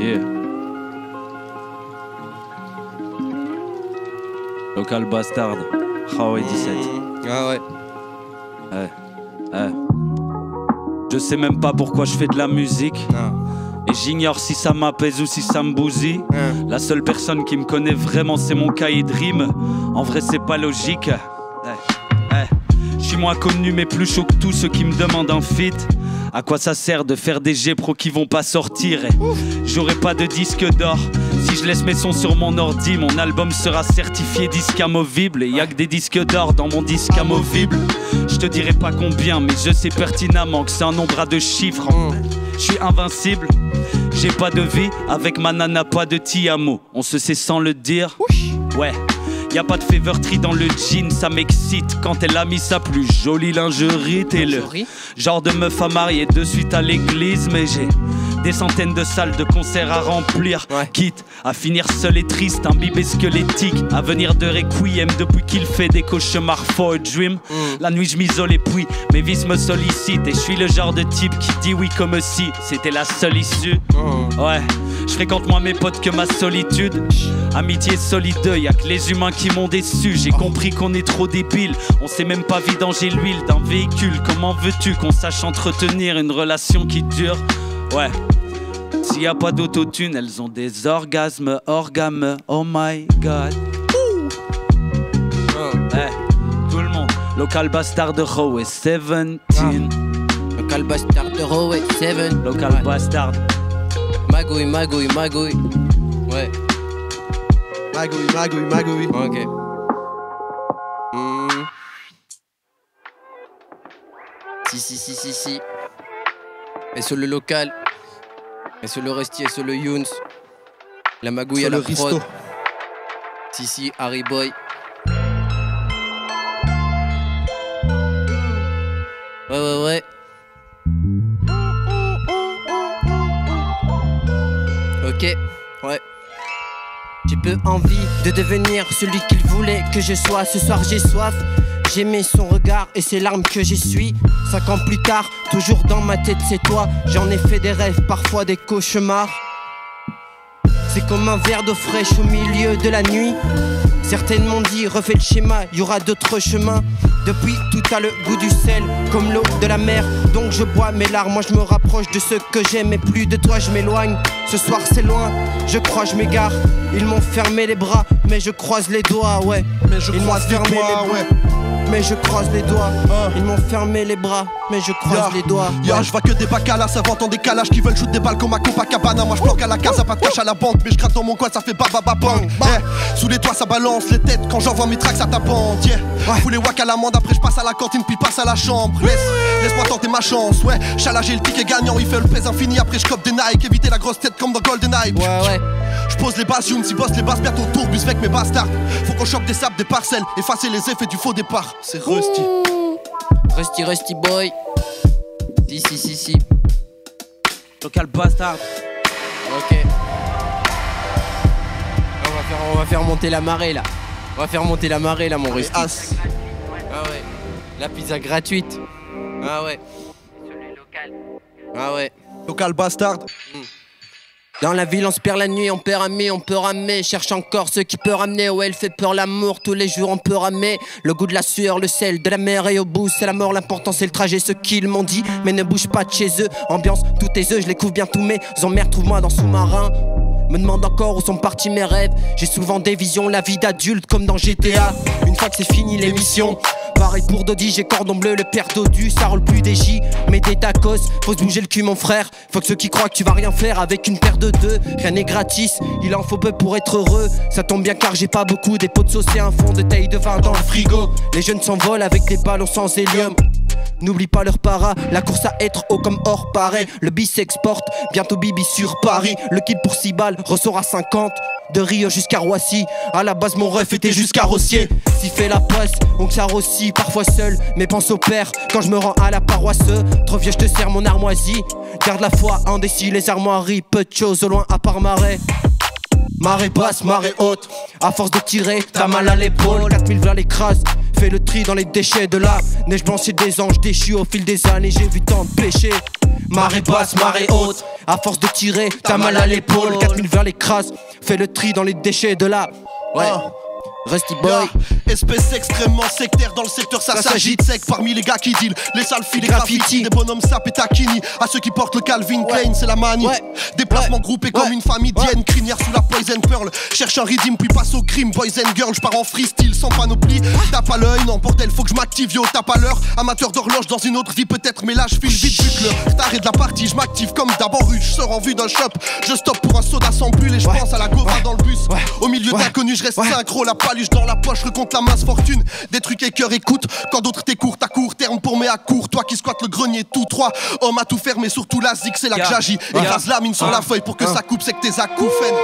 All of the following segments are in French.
Yeah. Local Bastard, Huawei 17. Ah ouais. Je sais même pas pourquoi je fais de la musique. Non. Et j'ignore si ça m'apaise ou si ça me bousille. La seule personne qui me connaît vraiment, c'est mon cahier de rimes. En vrai, c'est pas logique. Je suis moins connu, mais plus chaud que tous ceux qui me demandent un feat. À quoi ça sert de faire des G-Pro qui vont pas sortir? J'aurai pas de disque d'or. Si je laisse mes sons sur mon ordi, mon album sera certifié disque amovible. Et y'a que des disques d'or dans mon disque amovible. Je te dirai pas combien, mais je sais pertinemment que c'est un nombre à deux chiffres. Je suis invincible. J'ai pas de vie, avec ma nana pas de Tiamo. On se sait sans le dire. Ouais. Y'a pas de feverterie dans le jean, ça m'excite quand elle a mis sa plus jolie lingerie. T'es le genre de meuf à marier de suite à l'église, mais j'ai des centaines de salles de concert à remplir. Quitte à finir seul et triste, imbibé squelettique, à venir de Requiem depuis qu'il fait des cauchemars for a dream. La nuit je m'isole et puis mes vices me sollicitent. Et je suis le genre de type qui dit oui comme si c'était la seule issue. Ouais, je fréquente moins mes potes que ma solitude. Amitié solide, y'a que les humains qui m'ont déçu. J'ai compris qu'on est trop débiles. On sait même pas vidanger l'huile d'un véhicule. Comment veux-tu qu'on sache entretenir une relation qui dure? Ouais. S'il y a pas d'autotune, elles ont des orgasmes, oh my god. Tout le monde. Local Bastard de Huawei 17. Local Bastard de Huawei 7. Local Bastard. Magouille. Ouais. Magouille. Ok. Si. Et sur le local. Et sur le Resti, et sur le Younes. La magouille à la prod. Si, Harry Boy. Ouais. Ok, ouais. J'ai peu envie de devenir celui qu'il voulait que je sois. Ce soir j'ai soif. J'aimais son regard et ses larmes que j'essuie. 5 ans plus tard, toujours dans ma tête c'est toi. J'en ai fait des rêves, parfois des cauchemars. C'est comme un verre d'eau fraîche au milieu de la nuit. Certaines m'ont dit refais le schéma, y aura d'autres chemins. Depuis tout a le goût du sel, comme l'eau de la mer. Donc je bois mes larmes, moi je me rapproche de ceux que j'aime. Et plus de toi je m'éloigne, ce soir c'est loin. Je crois je m'égare, ils m'ont fermé les bras. Mais je croise les doigts, ouais. Ils m'ont fermé les bras. Mais je croise les doigts, ils m'ont fermé les bras, mais je croise les doigts. Je vois que des bacalas, s'inventant des calages qui veulent shooter des balles comme à Copacabana. Moi je planque à la casa, pas de cash à la banque, mais je gratte dans mon coin, ça fait bang. Sous les toits ça balance les têtes, quand j'envoie mes tracks ça t'abande. Fous les wack à l'amende, après je passe à la cantine puis passe à la chambre. Laisse-moi tenter ma chance, ouais. Chala j'ai le ticket gagnant, il fait le pèse infini, après je cope des Nike. Éviter la grosse tête comme dans GoldenEye. Ouais. Je pose les basses, Younes, ils bossent les basses, bientôt tourbus avec mes bastards. Faut qu'on chope des sables, des parcelles, effacer les effets du faux départ. C'est Rusty. Rusty boy. Si. Local Bastard. Ok. On va faire monter la marée là. Mon Rusty. Ah ouais. La pizza gratuite. Ah ouais. Local Bastard. Dans la ville on se perd la nuit, on peut ramer, cherche encore ce qui peut ramener. Ouais, elle fait peur l'amour, tous les jours on peut ramer. Le goût de la sueur, le sel de la mer et au bout c'est la mort. L'important c'est le trajet, ce qu'ils m'ont dit. Mais ne bouge pas de chez eux, ambiance, tous tes œufs, je les couvre bien tous mes emmerdes. Trouve-moi dans sous-marin. Me demande encore où sont partis mes rêves. J'ai souvent des visions, la vie d'adulte comme dans GTA. Une fois que c'est fini l'émission. Pareil pour Dodi, j'ai cordon bleu, le père Dodu. Ça roule plus des J, mais des tacos. Faut se bouger le cul mon frère. Faut que ceux qui croient que tu vas rien faire avec une paire de deux. Rien n'est gratis, il en faut peu pour être heureux. Ça tombe bien car j'ai pas beaucoup. Des pots de sauce et un fond de taille de vin dans le frigo. Les jeunes s'envolent avec des ballons sans hélium. N'oublie pas leur para, la course à être haut comme or pareil. Le bis s'exporte, bientôt Bibi sur Paris. Le kit pour 6 balles ressort à 50. De Rio jusqu'à Roissy, à la base mon ref était jusqu'à Rossier. S'il fait la passe, on s'arrossit parfois seul. Mais pense au père quand je me rends à la paroisse. Trop vieux je te sers mon armoisie. Garde la foi, indécis les armoiries. Peu de choses au loin à part marais. Marée basse, marée haute, à force de tirer, t'as mal à l'épaule. 4000 v'là l'écrase, fais le tri dans les déchets de la neige blanche et des anges déchus au fil des années. J'ai vu tant de péchés, marée basse, marée haute. À force de tirer, t'as mal à l'épaule. 4000 vers les crasses, fais le tri dans les déchets de la. Ouais. Rusty Boy. Espèce extrêmement sectaire dans le secteur, ça s'agite sec parmi les gars qui deal. Les sales filles, les graffitis, des bonhommes sap et taquini. À ceux qui portent le Calvin Klein, c'est la manie. Déplacement groupé comme une famille dienne. Crinière sous la poison pearl. Cherche un rythme puis passe au crime. Boys and girls, j'pars en freestyle sans panoplie. Tape à l'œil, non bordel, faut que je m'active, yo, tape à l'heure. Amateur d'horloge dans une autre vie peut-être, mais là je file vite vu que le retard est de la partie. Je m'active comme d'abord rue, je sors en vue d'un shop. Je stoppe pour un soda sans bulle et je pense à la gova dans le bus. Au milieu d'inconnus, je reste synchro, la paluche dans la poche, recompte la mince fortune. Des trucs et cœur écoute, quand d'autres t'écourent à court terme pour mes à court. Toi qui squattes le grenier, tous trois hommes à tout faire, mais surtout la zik, c'est là que j'agis. Écrase la mine sur la feuille pour que ça coupe, c'est que tes acouphènes.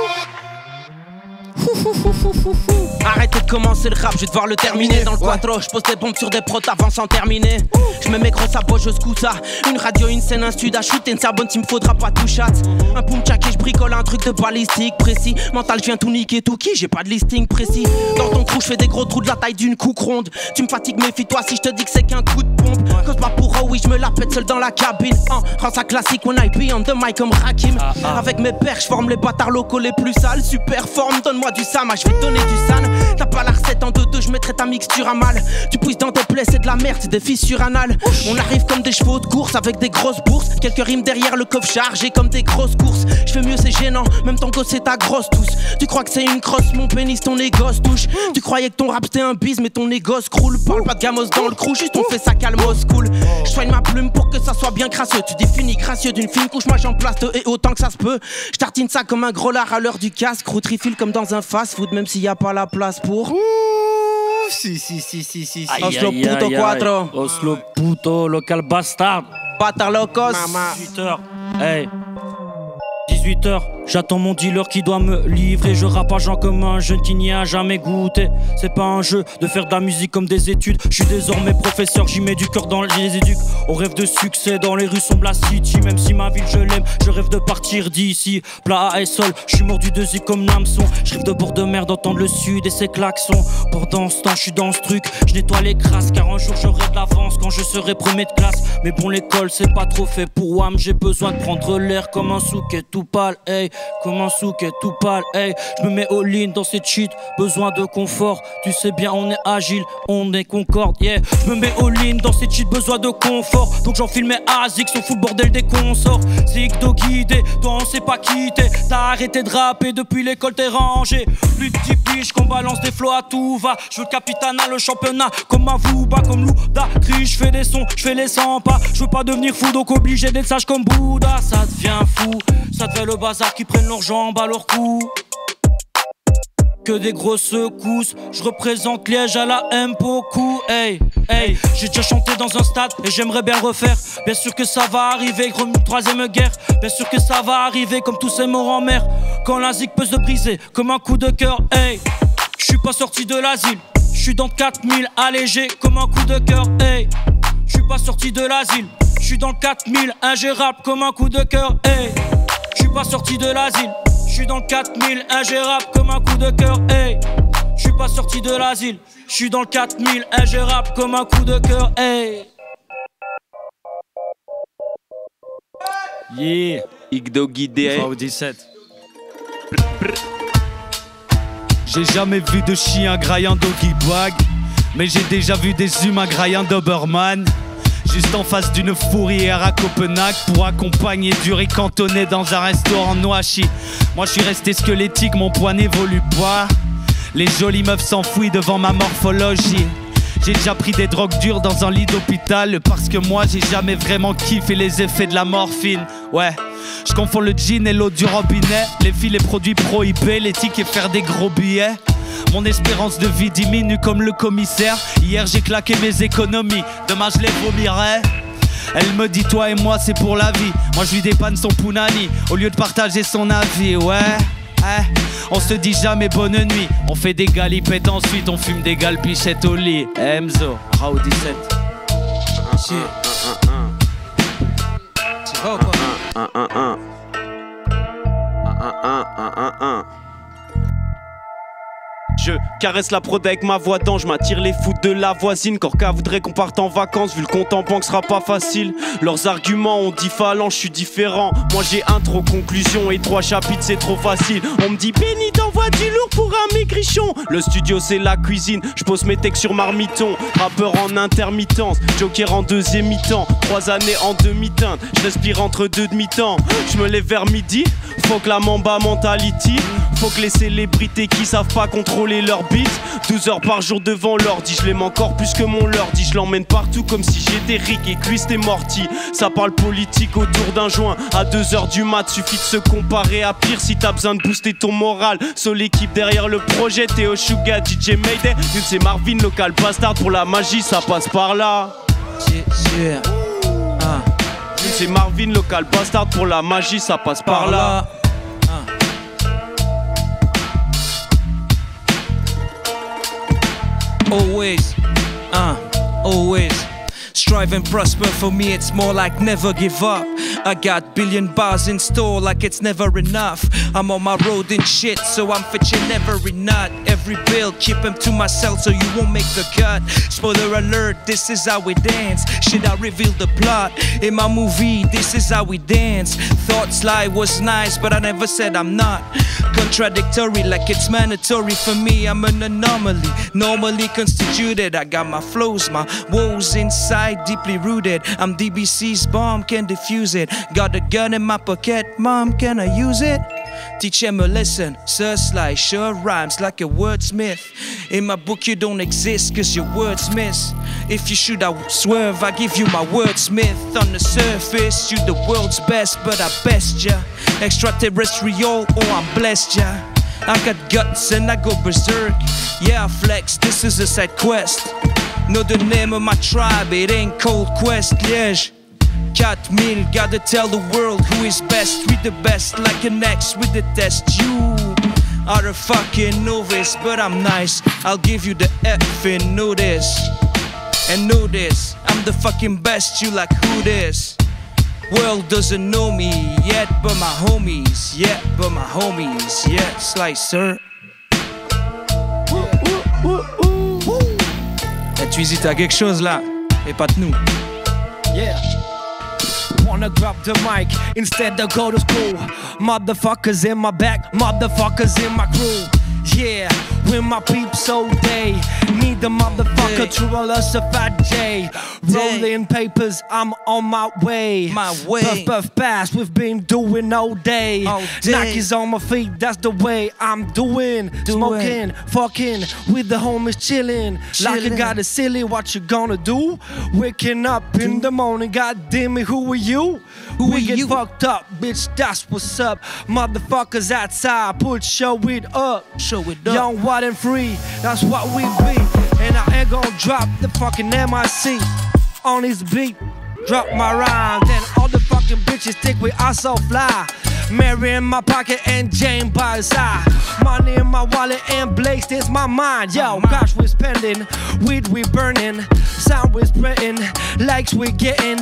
Arrêtez de commencer le rap, je vais devoir le terminer. Dans le quattro, je pose des bombes sur des prots avant sans terminer. Je me mets gros sabots, je scoute ça. Une radio, une scène, un stud à shooter, une sabonne, il me faudra pas tout chat. Un boom check et je bricole un truc de balistique précis. Mental, je viens tout niquer, tout qui, j'ai pas de listing précis. Dans ton trou, je fais des gros trous de la taille d'une couque ronde. Tu me fatigues, méfie-toi si je te dis que c'est qu'un coup de pompe. Cause pas pour eux, oui, je me la pète seul dans la cabine. Rends ça classique when I be on the mic comme Rakim. Avec mes pères, je forme les bâtards locaux les plus sales. Super forme, donne-moi du sama, je vais te donner du san. T'as pas la recette en 2-2, je mettrai ta mixture à mal. Tu pousses dans tes plaies, c'est de la merde, c'est des fissures anales. On arrive comme des chevaux de course avec des grosses bourses. Quelques rimes derrière le coffre chargé comme des grosses courses. Je fais mieux, c'est gênant, même ton gosse c'est ta grosse touche. Tu crois que c'est une crosse, mon pénis, ton négoce touche. Tu croyais que ton rap c'était un bise, mais ton négoce croule. Parle pas de gamos dans le crew, juste on fait ça calmos cool. Je soigne ma plume pour que ça soit bien crasseux. Tu définis gracieux d'une fine couche, moi j'en place deux et autant que ça se peut. Je tartine ça comme un gros lard à l'heure du casque. Route refill comme dans un fast food, même s'il y a pas la place pour. Si. Oslo puto quattro. Oslo puto local bastard. Bâtard locos. 18h. Hey. 18h, j'attends mon dealer qui doit me livrer. Je rappe à Jean comme un jeune qui n'y a jamais goûté. C'est pas un jeu de faire de la musique comme des études. Je suis désormais professeur, j'y mets du cœur dans les éduques. On rêve de succès dans les rues sombres la city. Même si ma ville je l'aime, je rêve de partir d'ici. Plat et sol, je suis mort du deuxième comme l'hameçon. Je rêve de bord de mer, d'entendre le sud et ses klaxons. Pendant ce temps, je suis dans ce truc, je nettoie les crasses. Car un jour j'aurai de l'avance quand je serai premier de classe. Mais bon, l'école c'est pas trop fait pour WAM. J'ai besoin de prendre l'air comme un souquet tout pâle, hey, comme un souquet tout pâle, hey. Je me mets all-in dans cette shit, besoin de confort. Tu sais bien, on est agile, on est concorde, yeah. Je me mets all-in dans cette shit, besoin de confort. Donc j'enfile mes ASICS, on fout le bordel des consorts. Zigdo guidé, toi on sait pas quitter. T'as arrêté de rapper, depuis l'école t'es rangé. Plus de 10 piges, qu'on balance des flots à tout va. Je veux le capitana, le championnat, comme un Vouba, comme Louda. Je fais des sons, je fais les 100 pas. Je veux pas devenir fou, donc obligé d'être sage comme Bouddha. Ça devient fou, ça devient le bazar qui prennent leurs jambes à leur cou. Que des grosses secousses, je représente Liège à la Mpoku. Hey, hey, j'ai déjà chanté dans un stade et j'aimerais bien le refaire. Bien sûr que ça va arriver, gros, une troisième guerre. Bien sûr que ça va arriver comme tous ces morts en mer. Quand la zik peut se briser comme un coup de cœur. Hey, je suis pas sorti de l'asile, je suis dans 4000 allégé comme un coup de cœur. Hey, je suis pas sorti de l'asile, je suis dans 4000 ingérable comme un coup de cœur. Hey, je suis pas sorti de l'asile, je suis dans le 4000 ingérable comme un coup de cœur. Hey, je suis pas sorti de l'asile, je suis dans le 4000 ingérable comme un coup de cœur. Hey. Yeah, Igdo guidé. 17. J'ai jamais vu de chien graillant doggy bag, mais j'ai déjà vu des humains graillant Doberman. Juste en face d'une fourrière à Copenhague, pour accompagner du riz cantonné dans un restaurant Noachi. Moi je suis resté squelettique, mon poids n'évolue pas. Les jolies meufs s'enfouissent devant ma morphologie. J'ai déjà pris des drogues dures dans un lit d'hôpital, parce que moi j'ai jamais vraiment kiffé les effets de la morphine. Ouais, je confonds le gin et l'eau du robinet, les filles, les produits prohibés, les tickets, faire des gros billets. Mon espérance de vie diminue comme le commissaire. Hier j'ai claqué mes économies, demain je les vomirai. Elle me dit toi et moi c'est pour la vie. Moi je lui dépanne son punani au lieu de partager son avis. Ouais, on se dit jamais bonne nuit. On fait des galipettes ensuite, on fume des galpichettes au lit. Emzo, Rao 17. C'est beau quoi. Je caresse la prod avec ma voix d'ange, m'attire les foudres de la voisine. Corca voudrait qu'on parte en vacances, vu le compte en banque sera pas facile. Leurs arguments ont dit phalange, je suis différent. Moi j'ai intro, conclusion et 3 chapitres, c'est trop facile. On me dit Benny t'envoies du lourd pour un maigrichon. Le studio c'est la cuisine, je pose mes textes sur marmiton. Rappeur en intermittence, Joker en deuxième mi-temps. 3 années en demi-teinte, je respire entre 2 demi-temps. Je me lève vers midi, faut que la Mamba mentality. Faut que les célébrités qui savent pas contrôler leur beat 12 heures par jour devant l'ordi, je l'aime encore plus que mon lordi. Je l'emmène partout comme si j'étais Rick et Twist et Morty. Ça parle politique autour d'un joint à 2h du mat, suffit de se comparer à pire si t'as besoin de booster ton moral. Seule équipe derrière le projet, Théo Suga, DJ Mayday. Une c'est Marvin, local bastard pour la magie, ça passe par là. Une c'est Marvin, local bastard pour la magie, ça passe par là. Always strive and prosper. For me it's more like never give up. I got billion bars in store like it's never enough. I'm on my road and shit, so I'm fetching every nut, every bill, keep them to myself so you won't make the cut. Spoiler alert, this is how we dance. Should I reveal the plot? In my movie, this is how we dance. Thoughts lie was nice, but I never said I'm not. Contradictory like it's mandatory for me, I'm an anomaly, normally constituted. I got my flows, my woes inside, deeply rooted. I'm DBC's bomb, can diffuse it. Got a gun in my pocket, mom, can I use it? Teach him a lesson, Sir Sly sure rhymes like a wordsmith. In my book you don't exist cause your words miss. If you shoot I would swerve, I give you my wordsmith. On the surface you the world's best, but I best ya extraterrestrial or I'm blessed ya. I got guts and I go berserk. Yeah I flex, this is a side quest. Know the name of my tribe, it ain't Cold Quest, Liège 4000, gotta tell the world who is best. Read the best like an X with the test. You are a fucking novice, but I'm nice. I'll give you the effing notice. And know this, I'm the fucking best, you like who this? World doesn't know me yet, but my homies, yeah, but my homies, yeah, Slicer. Et tu hésites à quelque chose là, et pas de nous. Yeah. Wanna grab the mic instead of go to school. Motherfuckers in my back, motherfuckers in my crew. Yeah, with my peeps all day. Need the motherfucker to roll us a fat J. Rolling papers, I'm on my way. Puff, puff, pass, we've been doing all day. Nike's on my feet, that's the way I'm doing. Smoking, fucking, with the homies chilling. Like I got a silly, what you gonna do? Waking up in the morning, goddamn it, who are you? We get fucked up, bitch, that's what's up. Motherfuckers outside, put show it up. Young, wild and free, that's what we be. And I ain't gonna drop the fucking MIC on this beat. Drop my rhyme, then all the fucking bitches think we are so fly. Mary in my pocket and Jane by his side. Money in my wallet and Blaze, this my mind. Yo, cash we spending, weed we burning, sound we spreading, likes we getting.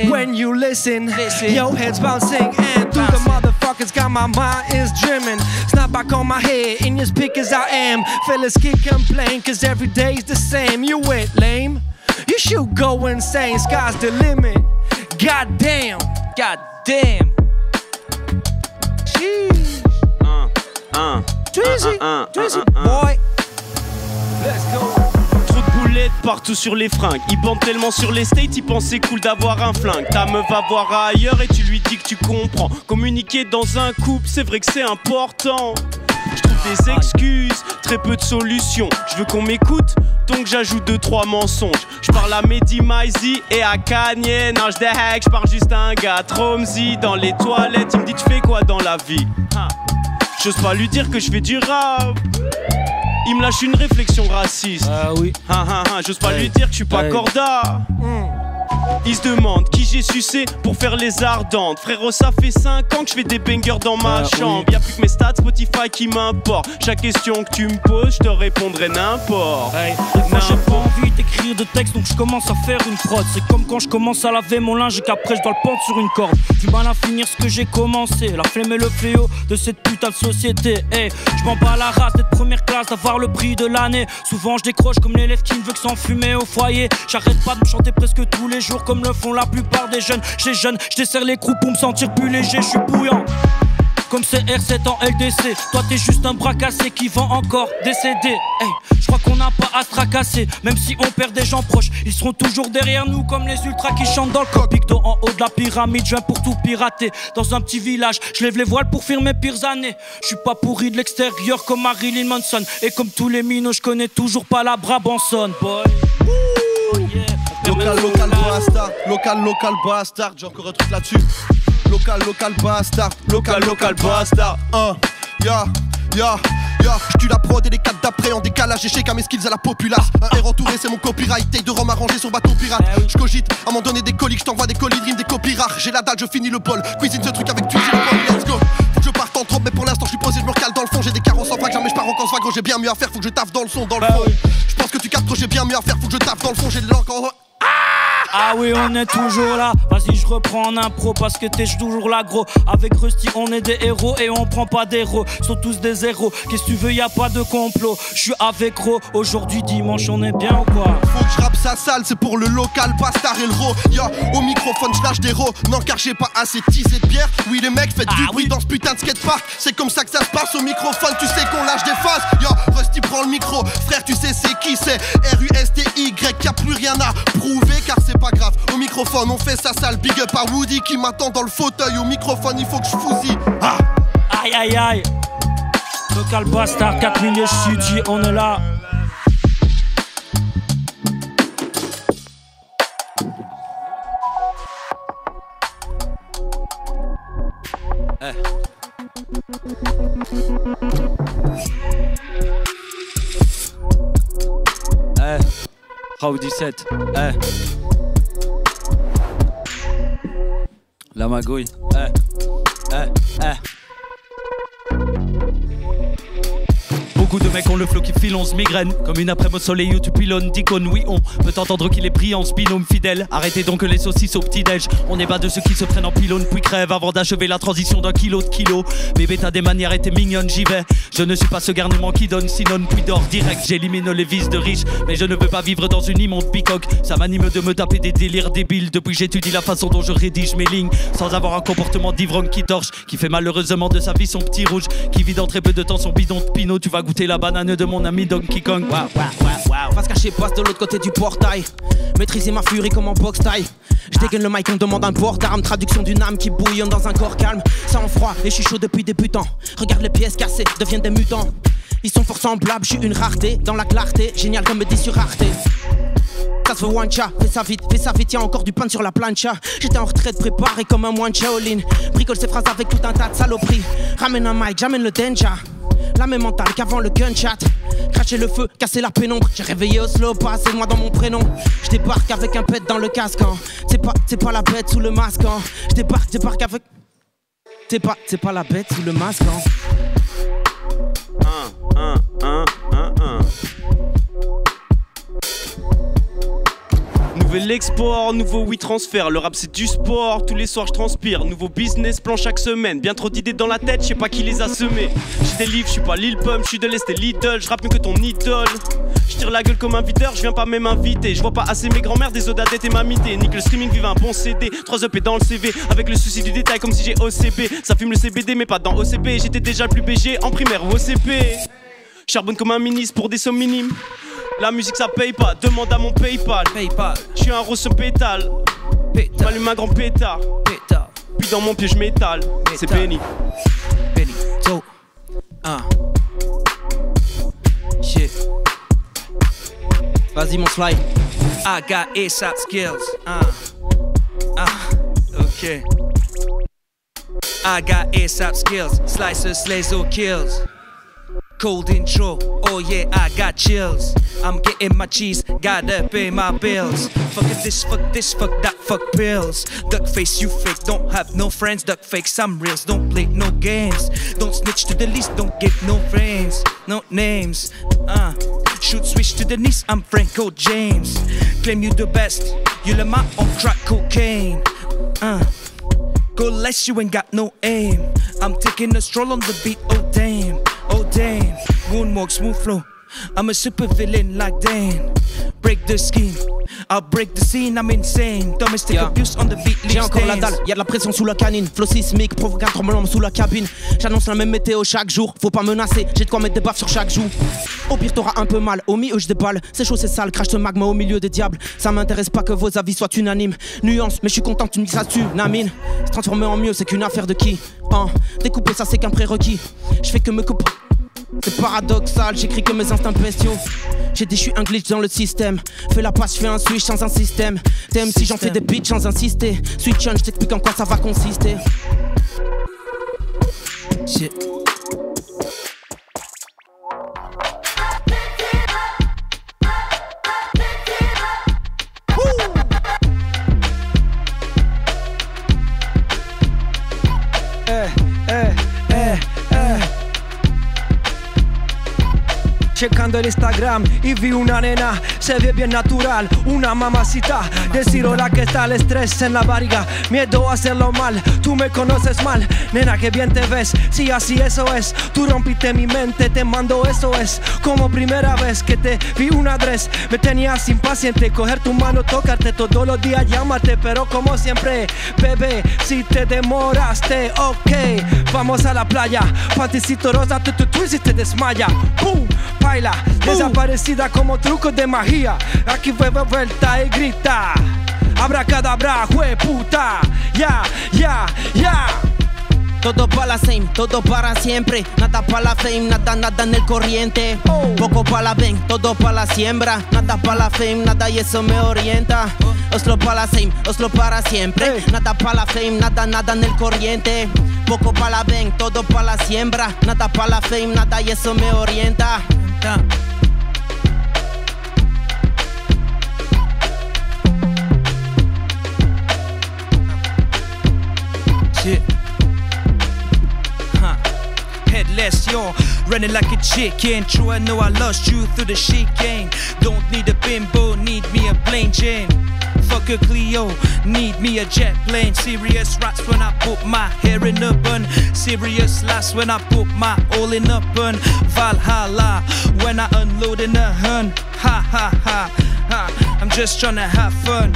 When you listen, yo head's bouncing and through the motherfuckers got my mind is dreaming. Snap back on my head, in your speakers I am. Fellas keep complaining cause every day's the same. You ain't lame, you should go insane, sky's the limit. Goddamn, goddamn. Drizzy, boy. Let's go. Trop de boulettes partout sur les fringues. Ils bandent tellement sur les states, ils pensent c'est cool d'avoir un flingue. Ta meuf va voir ailleurs et tu lui dis que tu comprends. Communiquer dans un couple, c'est vrai que c'est important. Je trouve des excuses, très peu de solutions. Je veux qu'on m'écoute, donc j'ajoute 2-3 mensonges. Je parle à Mehdi Maizi et à Kanye. Non, j'dehek, je parle juste à un gars Tromzy dans les toilettes. Il me dit tu fais quoi dans la vie? J'ose pas lui dire que je fais du rap. Il me lâche une réflexion raciste. Ah oui. J'ose pas lui dire que je suis pas corda. Ils se demandent qui j'ai sucé pour faire les ardentes. Frérot, ça fait 5 ans que je fais des bangers dans ma chambre. Y'a plus que mes stats Spotify qui m'importent. Chaque question que tu me poses, je te répondrai n'importe. Hey, moi j'ai pas envie d'écrire de texte, donc je commence à faire une prod. C'est comme quand je commence à laver mon linge et qu'après je dois le pendre sur une corde. Du mal à finir ce que j'ai commencé. La flemme et le fléau de cette putain de société. Hey, je m'en bats la race d'être première classe, d'avoir le prix de l'année. Souvent je décroche comme l'élève qui ne veut que s'enfumer au foyer. J'arrête pas de me chanter presque tous les jours comme le font la plupart des jeunes. J'suis jeune, j'desserre les crocs pour me sentir plus léger, j'suis bouillant. Comme CR7 en LDC, toi t'es juste un bras cassé qui vend encore des CD. Hey, je crois qu'on n'a pas à se tracasser, même si on perd des gens proches, ils seront toujours derrière nous comme les ultras qui chantent dans le coq. Big Do en haut de la pyramide, je viens pour tout pirater. Dans un petit village, je lève les voiles pour fuir mes pires années. Je suis pas pourri de l'extérieur comme Marilyn Manson. Et comme tous les minots, je connais toujours pas la Brabançonne, boy. Oh yeah. Local bastard, j'ai encore un truc là-dessus. Local bastard, local bastard. J'tue la prod et les 4 d'après en décalage. J'échec à mes skills à la populace. Un air entouré, c'est mon copyright. Taille de rhum arrangé sur bateau pirate. J'cogite à m'en donner des colis, j't'envoie des colis de rimes, des copies rares. J'ai la dalle, je finis le bol. Cuisine ce truc avec tu le bol, let's go. Faut que je parte en trop, mais pour l'instant j'suis posé, j'me recale dans le fond. J'ai des carences en vrac, jamais j'pars en camp gros. J'ai bien mieux à faire, faut que je taffe dans le son, dans le fond. J'pense que tu captes, j'ai bien mieux à faire, faut que je taffe dans le fond. J'ai de l'encre en... Ah oui, on est toujours là. Vas-y, je reprends en impro parce que t'es toujours là, gros. Avec Rusty, on est des héros et on prend pas d'héros. Sont tous des héros. Qu'est-ce que tu veux, y a pas de complot. Je suis avec Ro. Aujourd'hui, dimanche, on est bien ou quoi? Faut que je rappe ça sale, c'est pour le local bastard et le ro. Yo, au microphone, je lâche des ro. Non, car j'ai pas assez teasé de bière. Oui, les mecs, faites du bruit dans ce putain de skatepark. C'est comme ça que ça se passe au microphone. Tu sais qu'on lâche des phases. Yo, Rusty prend le micro. Frère, tu sais c'est qui c'est? RUSTY, y'a plus rien à prouver car c'est pas grave. Au microphone, on fait ça sale. Big up à Woody qui m'attend dans le fauteuil. Au microphone, il faut que je fousille. Ah. Aïe aïe aïe. Local bastard, 4 milieux sudi, on est là. Raoult 17, la magouille, Beaucoup de mecs ont le flow qui file, on se migraine. Comme une après-midi au soleil où tu pilonnes d'icônes. Oui, on peut entendre qu'il est pris en binôme fidèle. Arrêtez donc les saucisses au petit-déj. On est bas de ceux qui se prennent en pylône puis crèvent avant d'achever la transition d'un kilo de kilo. Bébé, t'as des manières et t'es mignonne, j'y vais. Je ne suis pas ce garnement qui donne sinon puis dort direct. J'élimine les vices de riches, mais je ne veux pas vivre dans une immonde bicoque. Ça m'anime de me taper des délires débiles depuis que j'étudie la façon dont je rédige mes lignes. Sans avoir un comportement d'ivrogne qui torche, qui fait malheureusement de sa vie son petit rouge, qui vit dans très peu de temps son bidon de pinot. Tu vas goûter la banane de mon ami Donkey Kong. Wow. Face cachée passe de l'autre côté du portail. Maîtriser ma furie comme en boxe taille. Je dégaine le mic, on me demande un port d'arme. Traduction d'une âme qui bouillonne dans un corps calme. Ça en froid et je suis chaud depuis débutant. Regarde les pièces cassées, deviennent des mutants. Ils sont fort semblables, je suis une rareté. Dans la clarté, génial comme me dit sur Arte. Ça se veut one chat, fais ça vite, y'a encore du pain sur la plancha. J'étais en retraite préparé comme un moine Shaolin. Bricole ces phrases avec tout un tas de saloperies. Ramène un mic, j'amène le danger. La même mentale qu'avant le gunshot. Cracher le feu, casser la pénombre. J'ai réveillé au slow, pas assez de moi dans mon prénom. Je débarque avec un pet dans le casque. Hein. C'est pas la bête sous le masque. Hein. Je débarque avec. C'est pas la bête sous le masque. Hein. Nouvel export, nouveau transfert. Le rap c'est du sport, tous les soirs je transpire. Nouveau business plan chaque semaine. Bien trop d'idées dans la tête, je sais pas qui les a semées. J'ai des livres, je suis pas Lil Pump, je suis de l'Est et Lidl. Je rappe mieux que ton idole. Je tire la gueule comme un videur, je viens pas même inviter. Je vois pas assez mes grands-mères, des odadette et mamité. Nique le streaming, vive un bon CD. 3 EP dans le CV, avec le souci du détail comme si j'ai OCP. Ça fume le CBD mais pas dans OCP. J'étais déjà le plus BG en primaire ou OCP. Charbonne comme un ministre pour des sommes minimes. La musique ça paye pas, demande à mon Paypal. Je suis un rose pétale. M'allume un grand pétard. Puis dans mon piège métal, c'est Benny. So, shit. Vas-y mon slide. I got ASAP skills. Okay. I got ASAP skills. Slicer, slays or kills. Cold intro, oh yeah, I got chills. I'm getting my cheese, gotta pay my bills. Fuck this, fuck that, fuck pills. Duck face, you fake, don't have no friends. Duck fake, some reals, don't play no games. Don't snitch to the least, don't give no friends, no names. Shoot switch to the knees, I'm Franco James. Claim you the best, you le map on crack cocaine. Go less, you ain't got no aim. I'm taking a stroll on the beat, oh damn, oh damn. Moonwalk, smooth flow, I'm a super villain like Dan. Break the scheme, I'll break the scene, I'm insane. Domestic abuse on the beat. J'ai encore la dalle, y'a de la pression sous la canine. Flow sismique, provoque un tremblement sous la cabine. J'annonce la même météo chaque jour, faut pas menacer. J'ai de quoi mettre des baffes sur chaque joue. Au pire t'auras un peu mal, au milieu je déballe. C'est chaud, c'est sale, crache de magma au milieu des diables. Ça m'intéresse pas que vos avis soient unanimes. Nuance, mais je suis content que tu me dises ça dessus, Namine. Se transformer en mieux, c'est qu'une affaire de qui? Découper ça c'est qu'un prérequis. Je fais que me couper. C'est paradoxal, j'écris que mes instincts bestiaux. J'ai dit je suis un glitch dans le système. Fais la passe, je fais un switch sans un système. T'aimes si j'en fais des beats sans insister. Switch on, je t'explique en quoi ça va consister. Shit. Checando el Instagram y vi una nena, se ve bien natural, una mamacita. Decir hola que está el estrés en la barriga, miedo a hacerlo mal, tú me conoces mal. Nena, que bien te ves, sí así eso es. Tú rompiste mi mente, te mando eso es. Como primera vez que te vi una dress, me tenías impaciente, coger tu mano, tocarte todos los días, llámate. Pero como siempre, bebé, si te demoraste, ok. Vamos a la playa, panticito rosa, tú y si te desmaya. ¡Pum! Baila, desaparecida como trucos de magia. Aquí fue vuelta y grita. Abracadabra, hueputa. Ya, ya, ya. Todo para la same, todo para siempre. Nada para la fame, nada en el corriente. Poco para la ven, todo para la siembra. Nada para la fame, nada y eso me orienta. Oslo para la same, oslo para siempre. Nada para la fame, nada en el corriente. Poco para la ven, todo para la siembra. Nada para la fame, nada y eso me orienta. Shit. Headless, yo, running like a chicken. True, I know I lost you through the chicane. Don't need a bimbo, need me a plain Jane. Fuck a Clio, need me a jet plane. Serious rats when I put my hair in a bun. Serious laughs when I put my all in a bun. Valhalla when I unload in a hun. Ha ha ha ha. I'm just tryna have fun.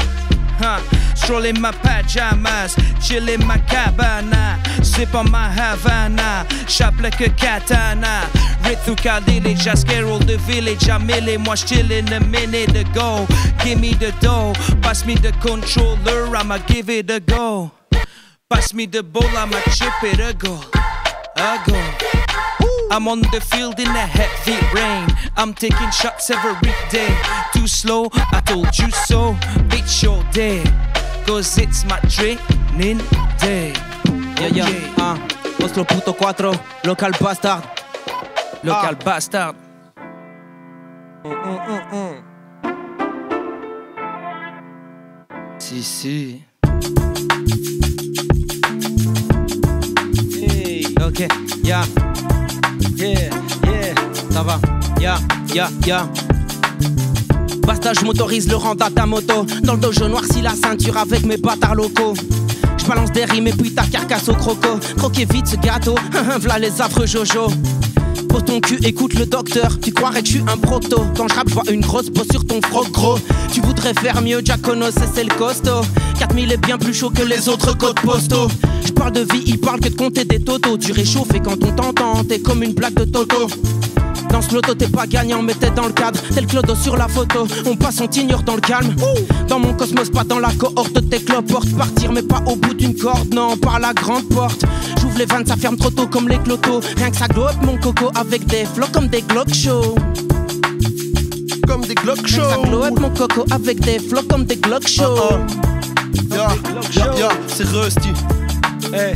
Strolling my pajamas, chillin' my cabana, sip on my Havana, sharp like a katana. Rit through Caldilage, I scare all the village. I'm milling, moi chillin' a minute ago. Give me the dough, pass me the controller, I'ma give it a go. Pass me the ball, I'ma chip it a goal. A goal. I'm on the field in a heavy rain. I'm taking shots every day. Too slow, I told you so. Bitch, you're dead. Cause it's my training day. Yeah, yeah, Oslo puto 4, local bastard. Local bastard. Si, si. Hey, ok, yeah. Yeah, yeah. Ça va, yeah, yeah, yeah. Basta, je m'autorise le rang à ta moto. Dans le dojo noirci la ceinture avec mes bâtards locaux. Je balance des rimes et puis ta carcasse au croco. Croquez vite ce gâteau, v'là les affreux Jojo. Pour ton cul, écoute le docteur. Tu croirais que je suis un proto. Quand je rappe, je vois une grosse peau sur ton froc gros. Tu voudrais faire mieux, Giaconos, c'est le costaud. 4000 est bien plus chaud que les autres codes postaux. Je parle de vie, il parle que de compter des totos. Tu réchauffes et quand on t'entend, t'es comme une blague de Toto. Dans ce loto t'es pas gagnant mais t'es dans le cadre. Tel Clodo sur la photo, on passe, on t'ignore dans le calme. Dans mon cosmos, pas dans la cohorte. Tes cloportes, partir mais pas au bout d'une corde. Non, par la grande porte. J'ouvre les vannes, ça ferme trop tôt comme les clotos. Rien que ça globe mon coco avec des flots comme des Glock Show. Comme des Glock Show. Ça globe mon coco avec des flots comme des Glock Show. Yeah, yeah, yeah, c'est Rusty. Hey,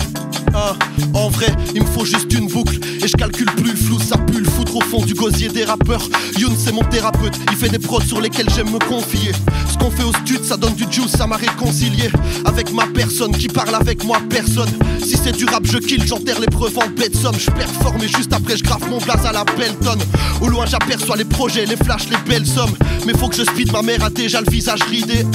En vrai, il me faut juste une boucle. Et je calcule plus le flou, ça pue le foutre au fond du gosier des rappeurs. Youn c'est mon thérapeute, il fait des prods sur lesquels j'aime me confier. Ce qu'on fait au stud, ça donne du juice, ça m'a réconcilié avec ma personne qui parle avec moi personne. Si c'est du rap je kill, j'enterre les preuves en bête somme. Je performe et juste après je grave mon blaze à la Belton. Au loin j'aperçois les projets, les flashs, les belles sommes. Mais faut que je speed, ma mère a déjà le visage ridé.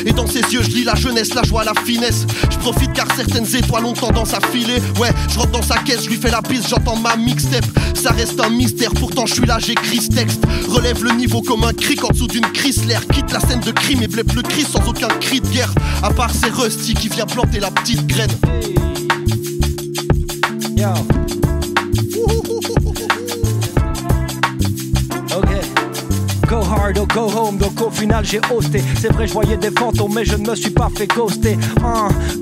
Et dans ses yeux je lis la jeunesse, la joie, la finesse. Je profite car certaines étoiles ont tendance à filer. Ouais, je rentre dans sa caisse, je lui fais la piste, j'entends ma mixtape. Ça reste un mystère, pourtant je suis là, j'écris ce texte. Relève le niveau comme un cric en dessous d'une Chrysler. Quitte la scène de crime et blesse le cri sans aucun cri de guerre. À part c'est Rusty qui vient planter la petite graine. Yo. Ok. Go hard or go home, donc au final j'ai hosté. C'est vrai je voyais des fantômes mais je ne me suis pas fait ghoster.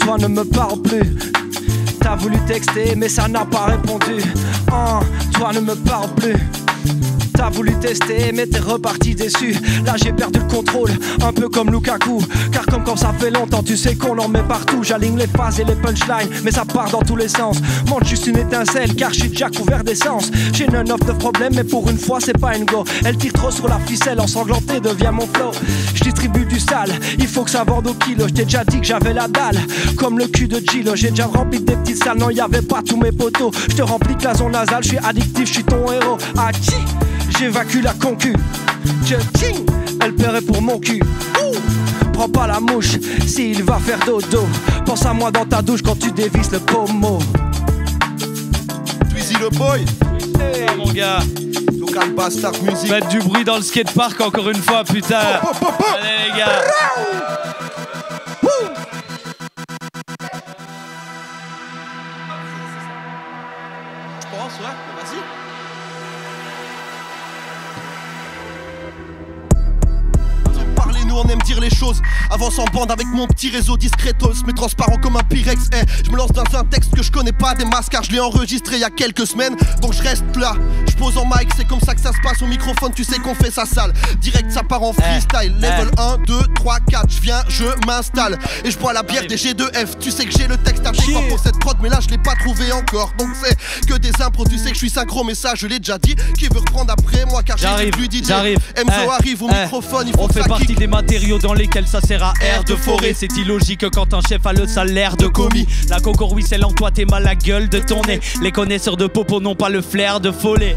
Toi ne me parle plus. T'as voulu texter mais ça n'a pas répondu. Toi ne me parle plus. T'as voulu tester mais t'es reparti déçu. Là j'ai perdu le contrôle, un peu comme Lukaku. Car comme quand ça fait longtemps tu sais qu'on en met partout. J'aligne les phases et les punchlines mais ça part dans tous les sens. Monte juste une étincelle car je suis déjà couvert d'essence. J'ai une offre de problème mais pour une fois c'est pas une go. Elle tire trop sur la ficelle, ensanglanté devient mon flow. Je distribue du sale, il faut que ça vende au kilo. Je t'ai déjà dit que j'avais la dalle, comme le cul de Gilo. J'ai déjà rempli des petites salles, non y'avait pas tous mes poteaux. Je te remplis de la zone nasale, je suis addictif, je suis ton héros. J'évacue la concu. Ching, elle paierait pour mon cul. Prends pas la mouche s'il va faire dodo. Pense à moi dans ta douche quand tu dévisses le pommeau. Twizy le boy. Hey, mon gars. Local Bastard Music. Faites du bruit dans le skatepark encore une fois, putain. Allez les gars. Je pense, ouais, vas-y. Nous on aime dire les choses, avance en bande avec mon petit réseau discretos, mais transparent comme un Pyrex. Je me lance dans un texte que je connais pas des masses car je l'ai enregistré il y a quelques semaines. Donc je reste là, je pose en mic, c'est comme ça que ça se passe au microphone, tu sais qu'on fait ça sale. Direct ça part en freestyle, level 1, 2, 3, 4, je viens, je m'installe. Et je bois la bière des G2F, tu sais que j'ai le texte avec moi pour cette prod, mais là je l'ai pas trouvé encore. Donc c'est que des impros, tu sais que je suis synchro, mais ça je l'ai déjà dit. Qui veut reprendre après moi car j'ai plus d'idées. Enzo arrive au microphone, il faut que ça kick. Des matériaux dans lesquels ça sert à air de forêt. C'est illogique quand un chef a le salaire de commis. La coco ruisselle en toi, t'es mal la gueule de ton nez. Les connaisseurs de popo n'ont pas le flair de follet.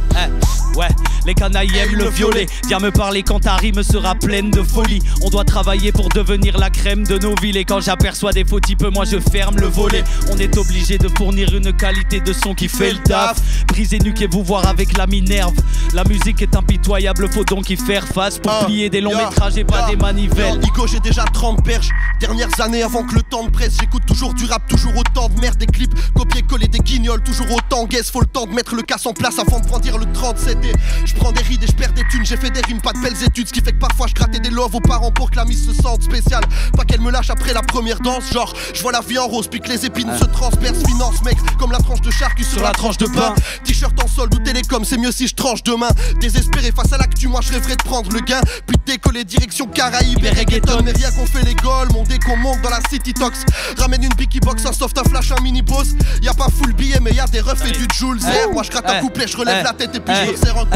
Ouais, les canailles aiment le violet. Viens me parler quand ta rime sera pleine de folie. On doit travailler pour devenir la crème de nos villes. Et quand j'aperçois des faux types, moi je ferme le volet. On est obligé de fournir une qualité de son qui fait le taf. Brisez nuquez vous voir avec la minerve. La musique est impitoyable, faut donc y faire face. Pour plier des longs métrages et pas des manivelles. Nico, j'ai déjà 30 berges. Dernières années avant que le temps ne presse. J'écoute toujours du rap, toujours autant de merde. Des clips, copier-coller des guignols. Toujours autant guess, faut le temps de mettre le casse en place avant de brandir le 37. Je prends des rides et je perds des thunes. J'ai fait des rimes, pas de belles études. Ce qui fait que parfois je grattais des loves aux parents pour que la mise se sente spéciale. Pas qu'elle me lâche après la première danse. Genre, je vois la vie en rose, puis que les épines se transpercent. Finance, mec, comme la tranche de charcu sur la tranche de pain. T-shirt en solde ou télécom, c'est mieux si je tranche demain. Désespéré face à l'actu, moi je rêverais de prendre le gain. Puis de décoller direction Caraïbes et reggaeton. Mais rien qu'on fait les goals, mon dé qu'on monte dans la City Tox. Ramène une Bicky Box, un soft, un flash, un mini boss. Y'a pas full billet, mais y'a des refs et du Jules. Moi je gratte un couplet, je relève la tête et puis je me serre un coup.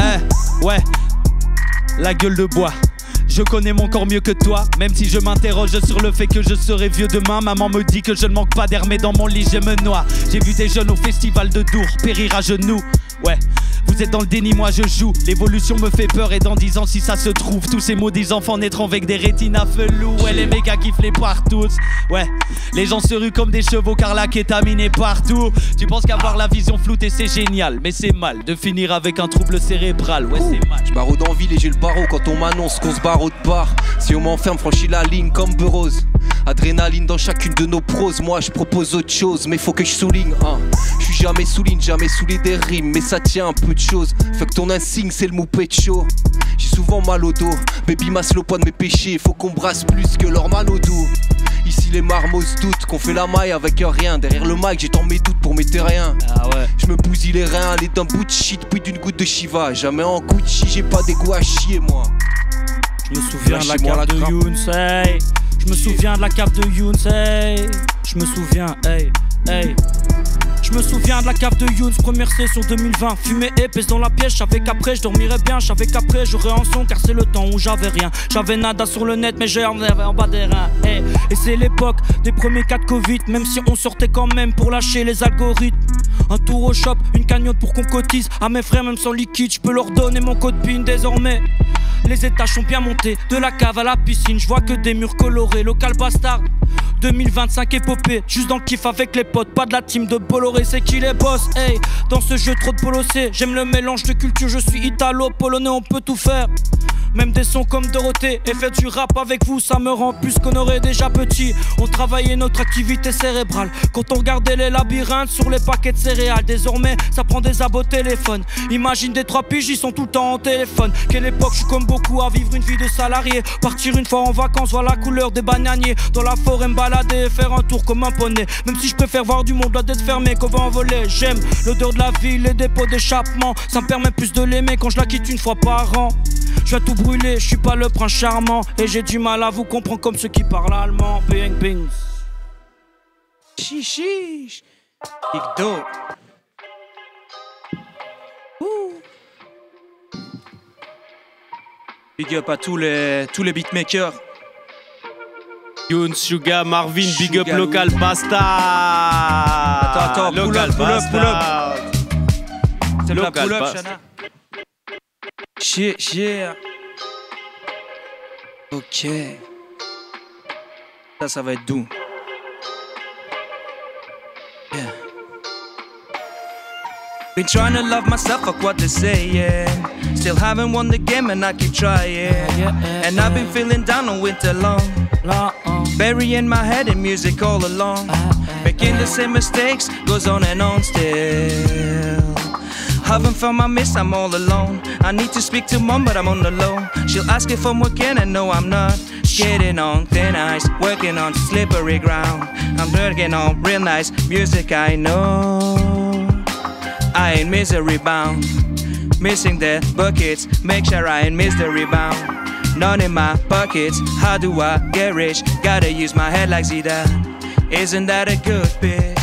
Ouais, la gueule de bois. Je connais mon corps mieux que toi, même si je m'interroge sur le fait que je serai vieux demain. Maman me dit que je ne manque pas d'air, mais dans mon lit je me noie. J'ai vu des jeunes au festival de Dour périr à genoux. Ouais, vous êtes dans le déni, moi je joue. L'évolution me fait peur et dans 10 ans si ça se trouve, tous ces maudits enfants naîtront avec des rétines à felou. Ouais, les mégas kiffent les partous. Ouais, les gens se ruent comme des chevaux car la kétamine est partout. Tu penses qu'avoir la vision floutée c'est génial, mais c'est mal de finir avec un trouble cérébral. Ouais, c'est mal. J'barreau dans ville et j'ai le barreau quand on m'annonce qu'on se barre autre part. Si on m'enferme, franchis la ligne comme Burroughs. Adrénaline dans chacune de nos proses. Moi je propose autre chose, mais faut que je souligne. Je suis jamais souligne, jamais saoulé des rimes, mais ça tient un peu de choses. Fait que ton insigne c'est le moupet de chaud. J'ai souvent mal au dos, baby masse le poids de mes péchés. Faut qu'on brasse plus que leur man au dos. Ici les marmots se doutent qu'on fait la maille avec un rien. Derrière le mic j'ai tant mes doutes pour mes terriens. Ah ouais. Je me bousille les reins, aller d'un bout de shit puis d'une goutte de Shiva. Jamais en Gucci, j'ai pas des goûts à chier moi. Je me souviens de la carte de Younsei. Je me souviens de la carte de Younsei. Je me souviens, hey, hey. Je me me souviens de la cave de Younes, première session 2020. Fumée épaisse dans la pièce, j'savais qu'après je dormirais bien, j'savais qu'après j'aurais un son, car c'est le temps où j'avais rien. J'avais nada sur le net, mais j'en avais en bas des reins. Hey. Et c'est l'époque des premiers cas de Covid, même si on sortait quand même pour lâcher les algorithmes. Un tour au shop, une cagnotte pour qu'on cotise. À mes frères, même sans liquide, je peux leur donner mon code PIN désormais. Les étages sont bien montés, de la cave à la piscine, je vois que des murs colorés, local bastard. 2025 épopée, juste dans le kiff avec les potes, pas de la team de Bolloré, c'est qui les boss, hey. Dans ce jeu trop de polossé, j'aime le mélange de culture, je suis italo-polonais, on peut tout faire. Même des sons comme Dorothée, et faire du rap avec vous, ça me rend plus qu'honoré. Déjà petit, on travaillait notre activité cérébrale. Quand on regardait les labyrinthes sur les paquets de céréales. Désormais, ça prend des abos téléphone. Imagine des 3 piges, ils sont tout le temps en téléphone. Quelle époque, je suis comme beaucoup à vivre une vie de salarié. Partir une fois en vacances, voir la couleur des bananiers. Dans la forêt, me balader, faire un tour comme un poney. Même si je préfère voir du monde, la tête fermée qu'on va envoler. J'aime l'odeur de la ville, les dépôts d'échappement. Ça me permet plus de l'aimer quand je la quitte une fois par an. Je vais tout brûler, je suis pas le prince charmant. Et j'ai du mal à vous comprendre comme ceux qui parlent allemand. Bing bing. Chichiche. Big dope. Big up à tous les beatmakers. Younes, Suga, Marvin, Big up Local Bastard. Attends, pull up. C'est la pull up, Shana. Yeah. Ok. Ça va être doux. Yeah. Been trying to love myself, fuck what they say, yeah. Still haven't won the game and I keep trying. And I've been feeling down on winter long. Burying my head in music all along. Making the same mistakes, goes on and on still. Haven't found my miss, I'm all alone. I need to speak to mom, but I'm on the low. She'll ask if I'm working, and no, I'm not. Skating on thin ice, working on slippery ground. I'm working on real nice music, I know. I ain't misery bound. Missing the buckets, make sure I ain't miss the rebound. None in my pockets, how do I get rich? Gotta use my head like Zidane. Isn't that a good bitch?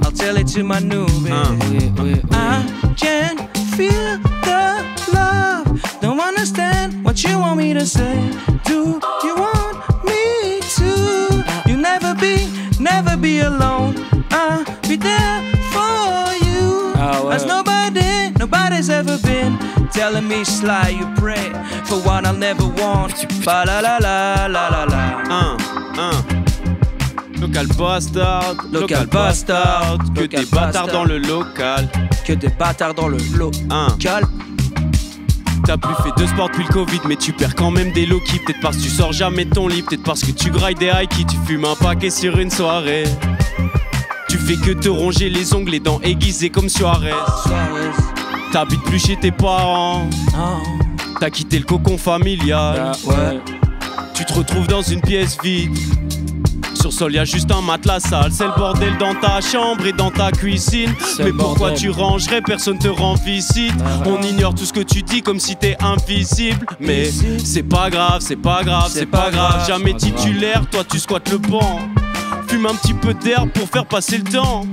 I'll tell it to my new bitch. I can feel the love. Don't understand what you want me to say. Do you want me to? You never be alone. I'll be there for you. As nobody's ever been. Telling me sly, you pray for what I'll never want. Ba la la la la la la. Local bastard, local bastard. Que des bâtards dans le local. Que des bâtards dans le local. T'as plus fait de sport depuis le Covid, mais tu perds quand même des low-key. Peut-être parce que tu sors jamais de ton lit, peut-être parce que tu grailles des high-key. Tu fumes un paquet sur une soirée. Tu fais que te ronger les ongles, les dents aiguisées comme Suarez. T'habites plus chez tes parents. T'as quitté le cocon familial. Tu te retrouves dans une pièce vide. Sur sol y'a juste un matelas sale. C'est le bordel dans ta chambre et dans ta cuisine. Mais pourquoi tu rangerais, personne te rend visite. On ignore tout ce que tu dis comme si t'es invisible. Mais c'est pas grave, c'est pas grave, c'est pas grave. Jamais titulaire, toi tu squattes le banc. Fume un petit peu d'herbe pour faire passer le temps.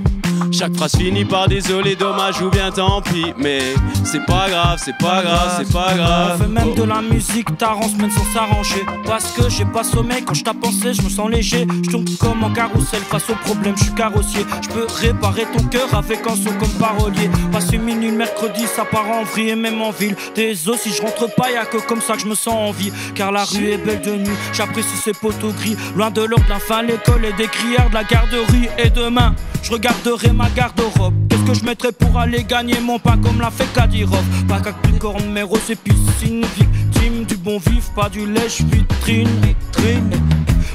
Chaque phrase finit par désolé, dommage ou bien tant pis. Mais c'est pas grave, c'est pas grave, c'est pas grave. On fait même de la musique tard en semaine sans s'arranger. Parce que j'ai pas sommeil, quand je tape pensé, je me sens léger. Je tourne comme en carrousel, face au problème, je suis carrossier. Je peux réparer ton cœur avec un son comme parolier. Passer minuit le mercredi, ça part en vrille et même en ville. Des os, si je rentre pas, y'a que comme ça que je me sens en vie. Car la rue est belle de nuit, j'apprécie ces poteaux gris. Loin de l'ordre, la fin, l'école et des crières de la garderie. Et demain, je regarderai ma garde-robe. Qu'est-ce que je mettrais pour aller gagner mon pain comme l'a fait Kadyrov. Pas qu'à corne, mais rose et piscine. Victime du bon vif, pas du lèche-vitrine.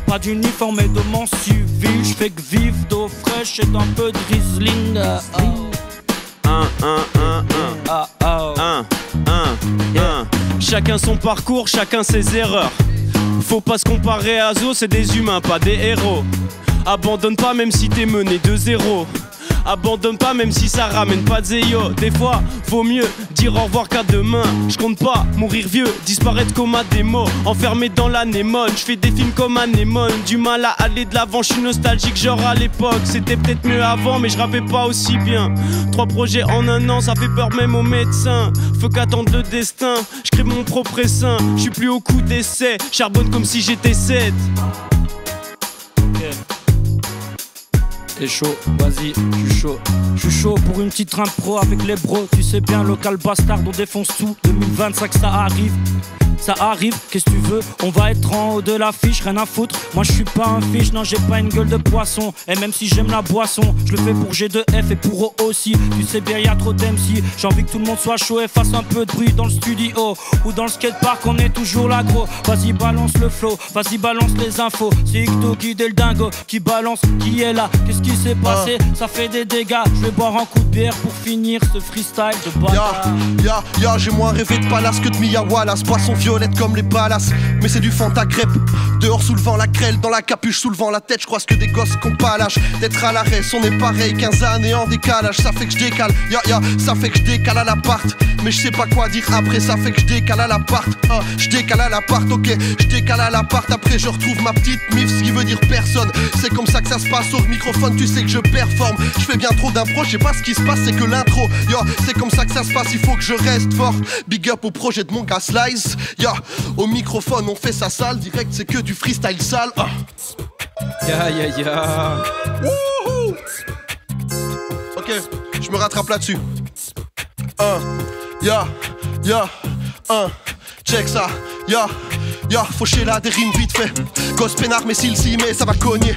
Pas d'uniforme et de mon civil. J'fais que vivre d'eau fraîche et d'un peu de Riesling. Chacun son parcours, chacun ses erreurs. Faut pas se comparer à Zo, c'est des humains, pas des héros. Abandonne pas même si t'es mené 2-0. abandonne pas même si ça ramène pas de zéyo. Des fois, vaut mieux dire au revoir qu'à demain. Je compte pas mourir vieux, disparaître comme un démo, enfermé dans l'anémone. Je fais des films comme anémone, du mal à aller de l'avant. Je suis nostalgique genre à l'époque. C'était peut-être mieux avant mais je rappais pas aussi bien. 3 projets en un an, ça fait peur même aux médecins. Faut qu'attendre le destin, je crée mon propre essaim. Je suis plus au coup d'essai, charbonne comme si j'étais 7. T'es chaud, vas-y, je suis chaud pour une petite train pro avec les bros. Tu sais bien, local bastard, on défonce tout. 2025 ça arrive, qu'est-ce que tu veux? On va être en haut de l'affiche, rien à foutre. Moi je suis pas un fiche, non j'ai pas une gueule de poisson. Et même si j'aime la boisson, je le fais pour G2F et pour O aussi. Tu sais bien y'a trop d'MC, j'ai envie que tout le monde soit chaud et fasse un peu de bruit dans le studio ou dans le skatepark, on est toujours là gros. Vas-y balance le flow, vas-y balance les infos. C'est Icto qui est le dingo, qui balance, qui est là. Qu'est-ce qui s'est passé? Ça fait des dégâts. Je vais boire un coup de bière pour finir ce freestyle de bâtard. J'ai moins rêvé de palace que de Mia Wallace. Boisson violette comme les balas, mais c'est du Fanta crêpe. Dehors soulevant la grêle, dans la capuche soulevant la tête. Je crois que des gosses qu'on pas l'âge d'être à l'arrêt. On est pareil, 15 années en décalage. Ça fait que je décale, ça fait que je décale à l'appart. Mais je sais pas quoi dire après, ça fait que je décale à l'appart. Je décale à l'appart, ok, je décale à l'appart. Après je retrouve ma petite mif, ce qui veut dire personne. C'est comme ça que ça se passe au microphone, tu sais que je performe. Je fais bien trop d'impro, je sais pas ce qui se passe, c'est que l'intro. C'est comme ça que ça se passe, il faut que je reste fort. Big up au projet de mon gars Slice. Au microphone on fait ça sale, direct c'est que du freestyle sale. Ok, je me rattrape là-dessus. Check ça, faucher là des rimes vite fait. Gosse peinard mais s'il s'y met ça va cogner,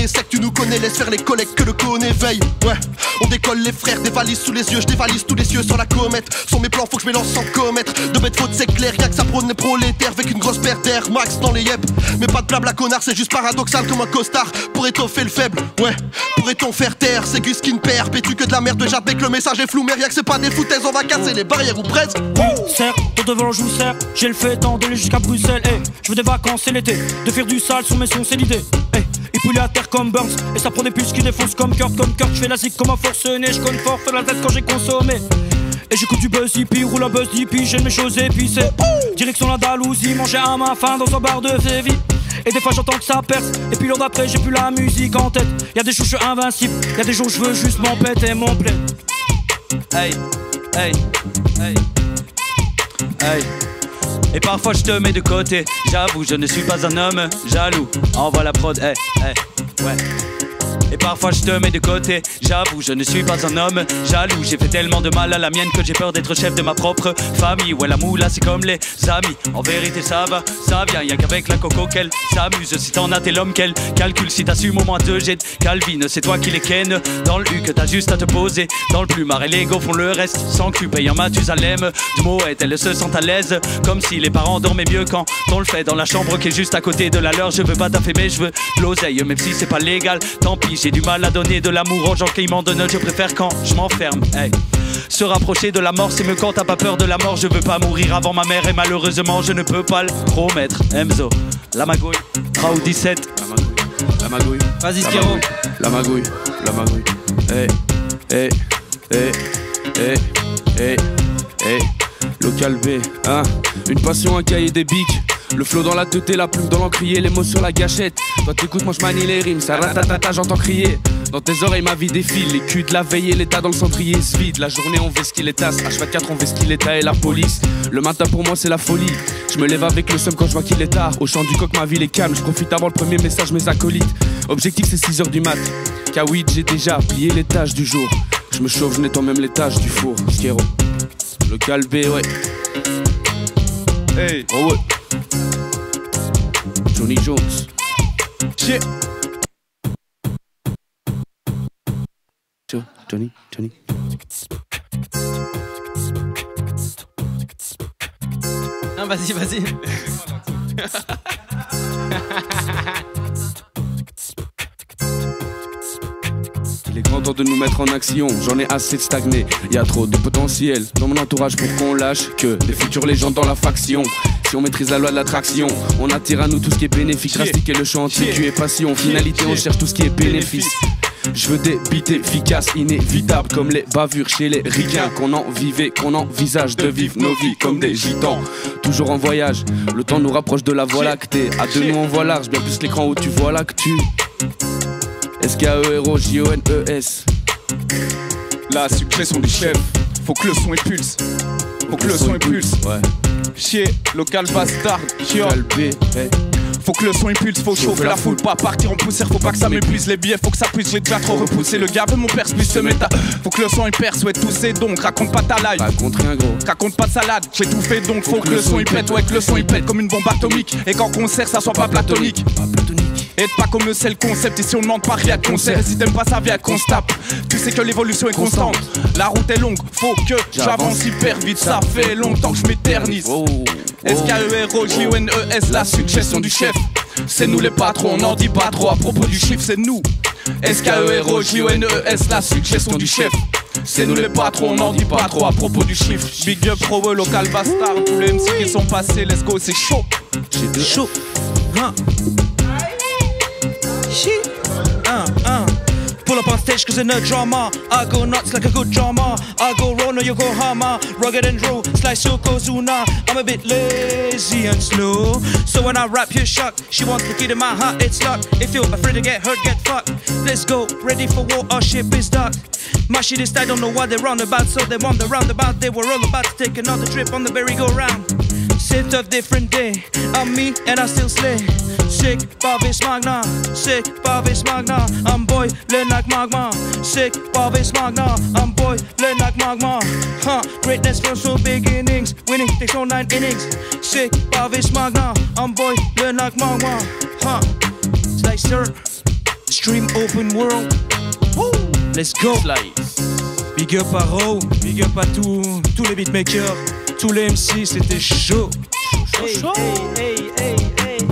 c'est que tu nous connais, laisse faire les collègues que le con éveille. Ouais, on décolle les frères, des valises sous les yeux, je dévalise tous les cieux sans la comète. Sur mes plans faut que je m'élance sans commettre de bêtes fautes, c'est clair, y'a que ça prône les prolétaires avec une grosse paire d'air max dans les yep. Mais pas de blabla connard, c'est juste paradoxal comme un costard pour étoffer le faible. Ouais, pourrait-on faire taire, c'est Gus qui ne perd, pétu que de la merde, j'admets que le message est flou, mais rien que c'est pas des foutaises, on va casser les barrières ou presque. Serre, ton devant je vous sers, j'ai le fait tant d'aller jusqu'à Bruxelles. Je veux des vacances, c'est l'été, de faire du sale sur mes sons, c'est l'idée. Il pouille à terre comme Burns, et ça prend des pulses qui défoncent comme Kurt. Je fais la zik comme un forcené, je conne fort, fais la tête quand j'ai consommé. Et j'écoute du buzz hippie, roule un buzz hippie, j'aime mes choses épicées. Direction l'Andalousie, manger à ma faim dans un bar de Séville. Et des fois j'entends que ça perce, et puis l'heure d'après j'ai plus la musique en tête. Y'a des jours je suis invincible, y'a des jours je veux juste m'empêter mon plaid. Et parfois je te mets de côté, j'avoue je ne suis pas un homme jaloux. Envoie la prod, ouais. Et parfois je te mets de côté, j'avoue je ne suis pas un homme jaloux. J'ai fait tellement de mal à la mienne que j'ai peur d'être chef de ma propre famille. Ouais la moula c'est comme les amis, en vérité ça va, ça vient. Y'a qu'avec la coco qu'elle s'amuse. Si t'en as t'es l'homme qu'elle calcule. Si t'assumes au moins 2 jets de Calvin, c'est toi qui les ken dans le U que t'as juste à te poser. Dans le plumard et l'ego font le reste sans que tu payes en Mathusalem. Du mot est elles se sentent à l'aise, comme si les parents dormaient mieux quand on le fait dans la chambre qui est juste à côté de la leur. Je veux pas taffer mais je veux l'oseille, même si c'est pas légal, tant pis. J'ai du mal à donner de l'amour aux gens qui m'en donnent. Je préfère quand je m'enferme. Se rapprocher de la mort c'est mieux quand t'as pas peur de la mort. Je veux pas mourir avant ma mère et malheureusement je ne peux pas le promettre. Emzo, la magouille, Raoult 17. La magouille. Vas-y Skiro. La magouille. Local B, hein. Une passion, un cahier des bics. Le flow dans la tête, la plume dans l'encrier, les mots sur la gâchette. Toi t'écoutes, moi je manie les rimes, ça ratatata, j'entends crier. Dans tes oreilles ma vie défile, les culs de la veille et l'état dans le cendrier se vide. La journée on vesquille les tasses, H24 on vesquille l'état et la police. Le matin pour moi c'est la folie, je me lève avec le seum quand je vois qu'il est tard. Au chant du coq ma ville est calme, je profite avant le premier message mes acolytes. Objectif c'est 6h du mat, K8 j'ai déjà plié les tâches du jour. Je me chauffe, je nettoie même les tâches du four. Skero, Local B, ouais. Hey, oh ouais. Johnny Jones. Shit. Johnny. Non, vas-y. Il est grand temps de nous mettre en action, j'en ai assez de stagner. Y'a trop de potentiel dans mon entourage pour qu'on lâche que des futures légendes dans la faction. Si on maîtrise la loi de l'attraction, on attire à nous tout ce qui est bénéfique. Drastiquer le chantier, tu es passion, finalité on cherche tout ce qui est bénéfice. Je veux des beats efficaces, inévitables comme les bavures chez les ricains. Qu'on en vivait, qu'on envisage de vivre nos vies comme des gitans. Toujours en voyage, le temps nous rapproche de la voie lactée. À deux nous on voit large, bien plus l'écran où tu vois l'actu. S-K-E-R-O-J-O-N-E-S. La suggestion du chef, faut que le son impulse. Faut que le son impulse. Ouais. Chier, local bastard, Local B, hey. faut que le son impulse, faut chauffer la foule, pas partir en poussière, faut pas que ça m'épuise. Les billets, faut que ça puisse, j'ai déjà trop repoussé. Le gars veut mon père puisse se mettre à. Faut que le son il perce, ouais, tous c'est donc. Raconte pas ta life, raconte rien gros. raconte pas de salade, j'ai tout fait donc. Faut que le son il pète, ouais, que le son il pète comme une bombe atomique. Et qu'en concert, ça soit pas platonique. Et pas comme eux, c'est le concept. Ici on demande pas rien de concert. Et si t'aimes pas ça, viens qu'on se tape. Tu sais que l'évolution est constante. La route est longue, faut que j'avance hyper vite. Ça fait longtemps que je m'éternise. S-K-E-R-O-J-O-N-E-S, la suggestion du chef. C'est nous les patrons, on n'en dit pas trop. À propos du chiffre, c'est nous. S-K-E-R-O-J-O-N-E-S, la suggestion du chef. C'est nous les patrons, on n'en dit pas trop. À propos du chiffre. Big up pro, local bastard. Tous les MC qui sont passés, let's go, c'est chaud. J'ai chaud. Pull up on stage cause in no drama. I go nuts like a good drama. I go raw, no you go hammer. Rugged and raw, slice yokozuna. I'm a bit lazy and slow, so when I rap you're shocked. She wants the key to my heart, it's locked. If you're afraid to get hurt, get fucked. Let's go, ready for war, our ship is docked. My shit is tight, don't know what they're roundabout, so they want the roundabout. They were all about to take another trip on the merry-go-round. C'est a different day, I'm me and I still slay. Sick, Barvis Magna, sick, Barvis Magna. I'm boy, like magma. Sick, Barvis Magna, I'm boy, like magma. Greatness from so beginnings, winning takes all 9 innings. Sick, Barvis Magna, I'm boy, like magma. Slice sir, stream open world. Woo. Let's go. Slice. Big up à Raw, big up à tous les beatmakers. Tous les MC, c'était chaud.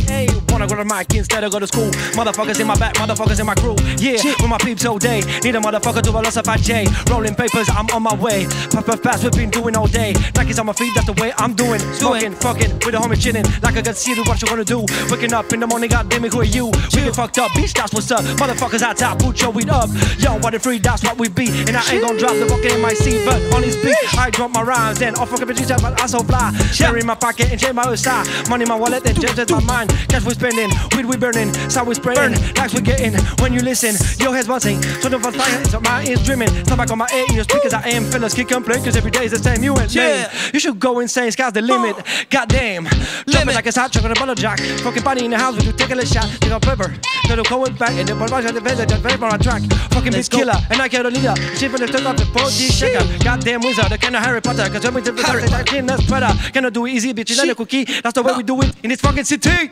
Hey, wanna go to mic instead of go to school. Motherfuckers in my back, motherfuckers in my crew. Yeah, with my peeps all day. Need a motherfucker to philosophize J. Rolling papers, I'm on my way. Puff fast, we've been doing all day. Nikes on my feet, that's the way I'm doing. Smoking, fucking, with the homie chilling. Like I got see what you gonna do. Waking up in the morning, goddamn it, who are you? We get fucked up, bitch, that's what's up. Motherfuckers out top, put your weed up. Yo, what the free, that's what we be. And I ain't gonna drop the fucking MIC, but on his beat, I drop my rhymes. Then off fucking bitches, but I so fly. Cherry in my pocket and change my side. Money in my wallet, then changes my mind. Cash we spending, weed we burning, sound we spraying, likes we getting. When you listen, your head's buzzing. So don't fire, so my ears dreaming. Stand back on my A in your speakers, I am fellas, keep complaining, cause every day is the same. You ain't lame. You should go insane, sky's the limit. Goddamn, jumping like a hot chocolate bottle jack. Fucking body in the house, we do taking a shot. Take a pepper, so they'll go back and the boys at the vent, just very on track. Fucking bitch killer, and I care the leader. She for the turn up the 4D shaker. Goddamn wizard, the kind of Harry Potter, cause every different that king, that's better. Cannot do it easy, bitch, and a cookie. That's the way we do it in this fucking city.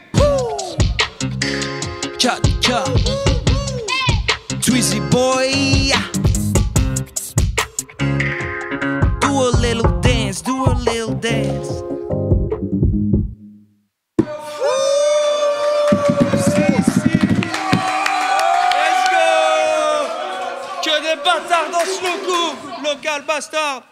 Cha cha, Tweezy boy. Do a little dance, do a little dance. Let's go. Que des bâtards dans ce local bastard.